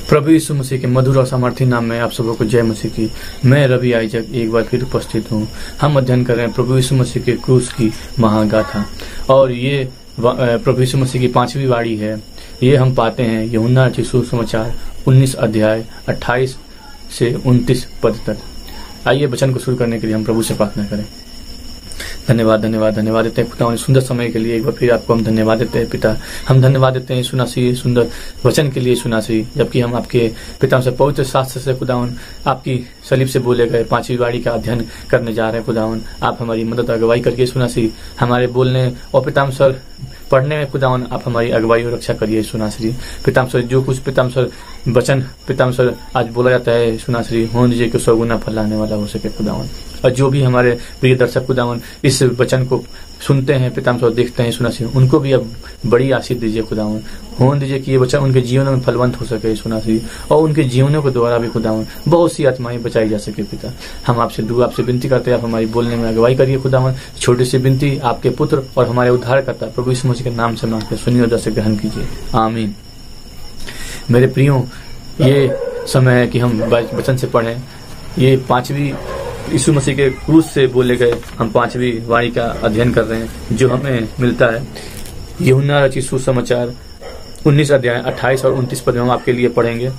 प्रभु यीशु मसीह के मधुर और सामर्थी नाम में आप सबों को जय मसीह की। मैं रवि आइजक एक बार फिर उपस्थित हूँ। हम अध्ययन कर रहे हैं प्रभु यीशु मसीह के क्रूस की महागाथा, और ये प्रभु यीशु मसीह की 5वीं वाणी है। ये हम पाते हैं यूहन्ना रचित सुसमाचार 19 अध्याय 28 से 29 पद तक। आइए वचन को शुरू करने के लिए हम प्रभु से प्रार्थना करें। धन्यवाद धन्यवाद धन्यवाद देते हैं पिता, उन्हें सुंदर समय के लिए एक बार फिर आपको हम धन्यवाद देते हैं पिता। हम धन्यवाद देते हैं सुनासी सुंदर वचन के लिए सुनासी, जबकि हम आपके पिता से पवित्र शास्त्र से खुदावन आपकी सलीब से बोले गए 5वीं वाणी का अध्ययन करने जा रहे हैं। खुदावन आप हमारी मदद अगुवाई करके सुनासी हमारे बोलने और पिताम सर पढ़ने में खुदावन आप हमारी अगुवाई और रक्षा करिए सुनाश्री। पिताम सर जो कुछ पिताम सर वचन पिताम सर आज बोला जाता है सुनाश्री होने दीजिए कि 100 गुना फल लाने वाला हो सके खुदावन। और जो भी हमारे प्रिय दर्शक खुदावन इस वचन को सुनते हैं पिताम सर देखते हैं सुनाश्री, उनको भी अब बड़ी आशीष दीजिए खुदावन। होने दीजिए कि ये वचन उनके जीवन में फलवंत हो सके सुनाश्री, और उनके जीवनों के द्वारा भी खुदावन बहुत सी आत्माएं बचाई जा सके पिता। हम आपसे विनती करते हैं, आप हमारी बोलने में अगुवाई करिए खुदावन। छोटी सी विनती आपके पुत्र और हमारे उद्धारकर्ता प्रभु यीशु मसीह के नाम से मांगते सुनिए और दर्शक ग्रहण कीजिए, आमीन। मेरे प्रियो, ये समय है कि हम वचन से पढ़ें। ये 5वीं यीशु मसीह के क्रूस से बोले गए हम 5वीं वाणी का अध्ययन कर रहे हैं, जो हमें मिलता है यूहन्ना रचित सुसमाचार 19 अध्याय 28 और 29 पद में हम आपके लिए पढ़ेंगे।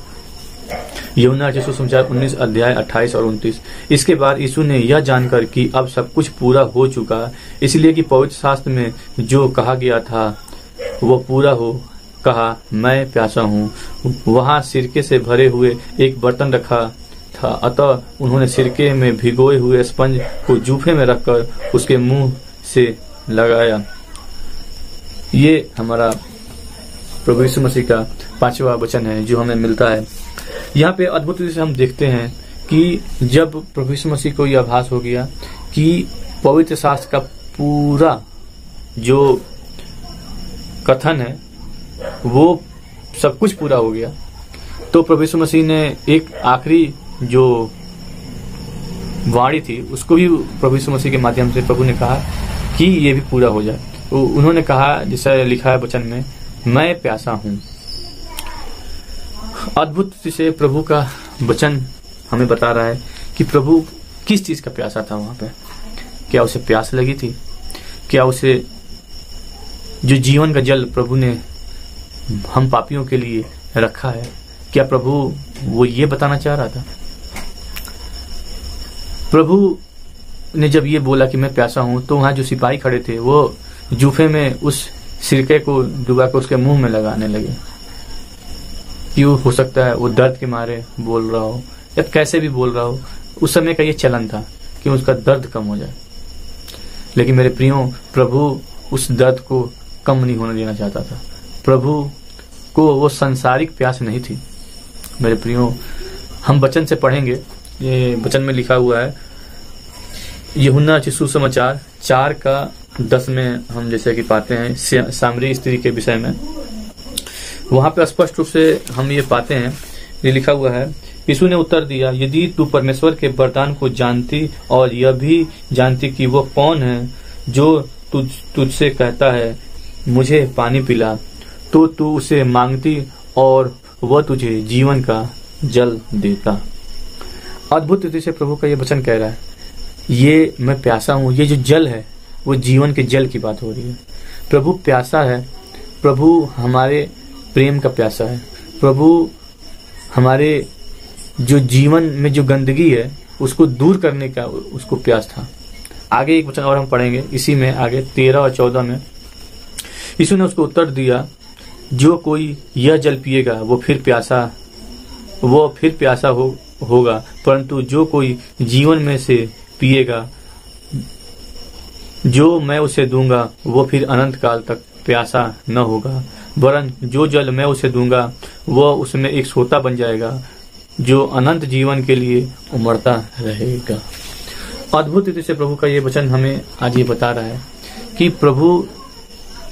यूहन्ना रचित सुसमाचार 19 अध्याय 28 और 29। इसके बाद यीशु ने यह जानकर कि अब सब कुछ पूरा हो चुका, इसलिए कि पवित्र शास्त्र में जो कहा गया था वो पूरा हो, कहा मैं प्यासा हूँ। वहां सिरके से भरे हुए एक बर्तन रखा था, अतः उन्होंने सिरके में भिगोए हुए स्पंज को जूफे में रखकर उसके मुंह से लगाया। ये हमारा प्रभु यीशु मसीह का 5वां वचन है जो हमें मिलता है। यहाँ पे अद्भुत रूप से हम देखते हैं कि जब प्रभु यीशु मसीह को यह आभास हो गया कि पवित्र शास्त्र का पूरा जो कथन है वो सब कुछ पूरा हो गया, तो प्रभु यीशु मसीह ने एक आखिरी जो वाणी थी उसको भी प्रभु यीशु मसीह के माध्यम से प्रभु ने कहा कि ये भी पूरा हो जाए। तो उन्होंने कहा, जैसा लिखा है वचन में, मैं प्यासा हूं। अद्भुत से प्रभु का वचन हमें बता रहा है कि प्रभु किस चीज का प्यासा था वहां पे। क्या उसे प्यास लगी थी? क्या उसे जो जीवन का जल प्रभु ने हम पापियों के लिए रखा है, क्या प्रभु वो ये बताना चाह रहा था? प्रभु ने जब ये बोला कि मैं प्यासा हूं, तो वहां जो सिपाही खड़े थे वो जूफे में उस सिरके को डुबा कर उसके मुंह में लगाने लगे। क्यों? हो सकता है वो दर्द के मारे बोल रहा हो या कैसे भी बोल रहा हो। उस समय का ये चलन था कि उसका दर्द कम हो जाए। लेकिन मेरे प्रियो, प्रभु उस दर्द को कम नहीं होने देना चाहता था। प्रभु को वो सांसारिक प्यास नहीं थी। मेरे प्रियो, हम वचन से पढ़ेंगे। ये वचन में लिखा हुआ है यूहन्ना रचित सुसमाचार 4:10 में हम जैसे कि पाते हैं सामरी स्त्री के विषय में। वहां पे स्पष्ट रूप से हम ये पाते हैं, ये लिखा हुआ है, यीशु ने उत्तर दिया, यदि तू परमेश्वर के वरदान को जानती और यह भी जानती कि वो कौन है जो तुझसे कहता है मुझे पानी पिला, तो तू उसे मांगती और वह तुझे जीवन का जल देता। अद्भुत रीति से प्रभु का ये वचन कह रहा है, ये मैं प्यासा हूं। ये जो जल है वो जीवन के जल की बात हो रही है। प्रभु प्यासा है। प्रभु हमारे प्रेम का प्यासा है। प्रभु हमारे जो जीवन में जो गंदगी है उसको दूर करने का उसको प्यास था। आगे एक वचन और हम पढ़ेंगे इसी में, आगे 13 और 14 में। यीशु ने उसको उत्तर दिया, जो कोई यह जल पिएगा वो फिर प्यासा होगा, परंतु जो कोई जीवन में से पिएगा जो मैं उसे दूंगा वो फिर अनंत काल तक प्यासा न होगा, वरन जो जल मैं उसे दूंगा वह उसमें एक सोता बन जाएगा जो अनंत जीवन के लिए उमड़ता रहेगा। अद्भुत रीति से प्रभु का ये वचन हमें आज ये बता रहा है कि प्रभु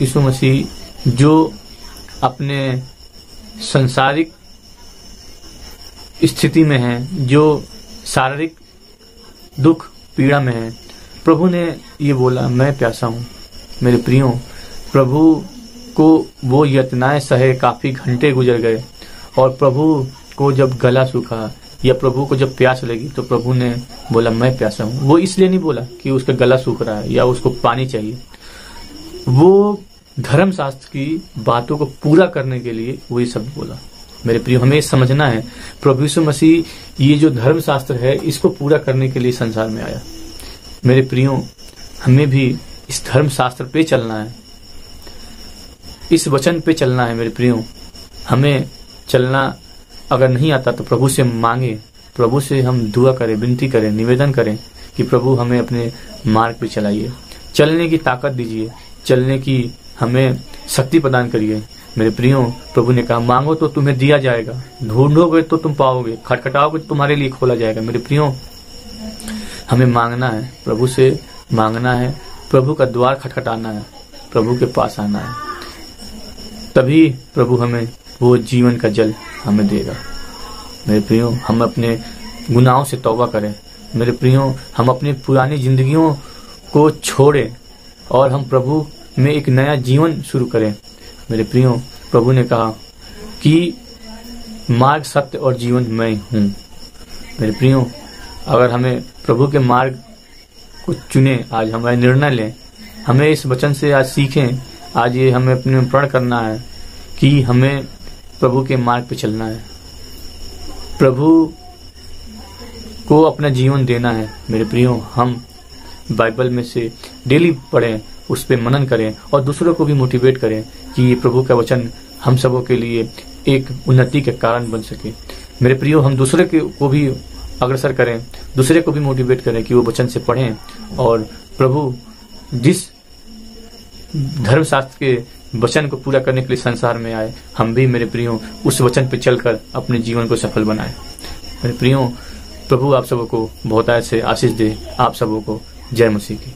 यीशु मसीह जो अपने संसारिक स्थिति में है, जो शारीरिक दुख पीड़ा में है, प्रभु ने ये बोला मैं प्यासा हूं। मेरे प्रियो, प्रभु को वो यातनाएं सहे काफी घंटे गुजर गए और प्रभु को जब गला सूखा या प्रभु को जब प्यास लगी तो प्रभु ने बोला मैं प्यासा हूं। वो इसलिए नहीं बोला कि उसका गला सूख रहा है या उसको पानी चाहिए, वो धर्मशास्त्र की बातों को पूरा करने के लिए वो ये शब्द बोला। मेरे प्रियो, हमें समझना है प्रभु यीशु मसीह ये जो धर्मशास्त्र है इसको पूरा करने के लिए संसार में आया। मेरे प्रियो, हमें भी इस धर्मशास्त्र पे चलना है, इस वचन पे चलना है। मेरे प्रियो, हमें चलना अगर नहीं आता तो प्रभु से मांगे, प्रभु से हम दुआ करें, विनती करें, निवेदन करें कि प्रभु हमें अपने मार्ग पे चलाइए, चलने की ताकत दीजिए, चलने की हमें शक्ति प्रदान करिए। मेरे प्रियो, प्रभु ने कहा मांगो तो तुम्हें दिया जाएगा, ढूंढोगे तो तुम पाओगे, खटखटाओगे तो तुम्हारे लिए खोला जाएगा। मेरे प्रियो, हमें मांगना है, प्रभु से मांगना है, प्रभु का द्वार खटखटाना है, प्रभु के पास आना है, तभी प्रभु हमें वो जीवन का जल हमें देगा। मेरे प्रियो, हम अपने गुनाहों से तौबा करें। मेरे प्रियो, हम अपनी पुरानी जिंदगियों को छोड़ें और हम प्रभु में एक नया जीवन शुरू करें। मेरे प्रियो, प्रभु ने कहा कि मार्ग, सत्य और जीवन मैं हूँ। मेरे प्रियो, अगर हमें प्रभु के मार्ग को चुने, आज हमें निर्णय लें, हमें इस वचन से आज सीखें, आज ये हमें अपने में प्रण करना है कि हमें प्रभु के मार्ग पे चलना है, प्रभु को अपना जीवन देना है। मेरे प्रियो, हम बाइबल में से डेली पढ़ें, उस पे मनन करें और दूसरों को भी मोटिवेट करें कि ये प्रभु का वचन हम सबों के लिए एक उन्नति के कारण बन सके। मेरे प्रियो, हम दूसरे को भी अग्रसर करें, दूसरे को भी मोटिवेट करें कि वो वचन से पढ़ें और प्रभु जिस धर्मशास्त्र के वचन को पूरा करने के लिए संसार में आए, हम भी मेरे प्रियो उस वचन पे चलकर अपने जीवन को सफल बनाएं। मेरे प्रियो, प्रभु आप सबों को बहुत से आशीष दे। आप सबों को जय मसीह की।